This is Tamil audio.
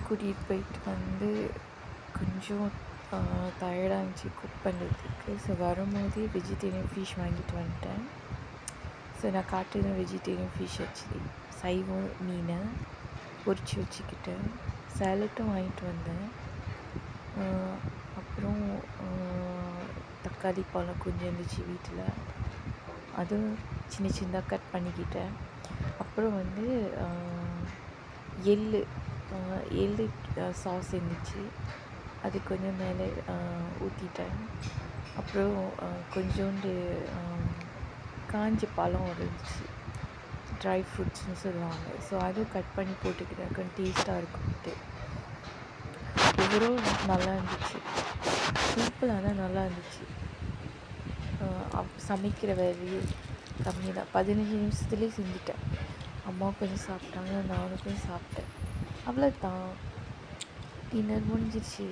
கூட்டிகிட்டு போயிட்டு வந்து கொஞ்சம் டயர்டாக இருந்துச்சு குக் பண்ணுறதுக்கு. ஸோ வரும்போதே வெஜிடேரியன் ஃபிஷ் வாங்கிட்டு வந்துட்டேன். ஸோ நான் காட்டுன வெஜிடேரியன் ஃபிஷ் ஆக்சுவலி சைவம் மீனை பொரித்து வச்சுக்கிட்டேன். சேலட்டும் வாங்கிட்டு வந்தேன். அப்புறம் தக்காளி பழம் கொஞ்சம் இருந்துச்சு வீட்டில், அதுவும் சின்ன சின்னதாக கட் பண்ணிக்கிட்டேன். அப்புறம் வந்து எள்ளு சாஸ் இருந்துச்சு, அது கொஞ்சம் மேலே ஊற்றிட்டேன். அப்புறம் கொஞ்சோண்டு காஞ்ச பழம் இருந்துச்சு, ட்ரை ஃப்ரூட்ஸ்னு சொல்லுவாங்க. ஸோ அதுவும் கட் பண்ணி போட்டுக்கிட்டேன், கொஞ்சம் டேஸ்ட்டாக இருக்கும்ட்டு. ஓவரால் நல்லா இருந்துச்சு, சிம்பிளாக தான் நல்லா இருந்துச்சு. சமைக்கிற வேலையே கம்மி தான், 15 நிமிஷத்துலேயே செஞ்சுட்டேன். அம்மாவும் கொஞ்சம் சாப்பிட்டாங்க, நானும் கொஞ்சம் சாப்பிட்டேன். அவ்வளோதான், டின்னர் முடிஞ்சிருச்சு.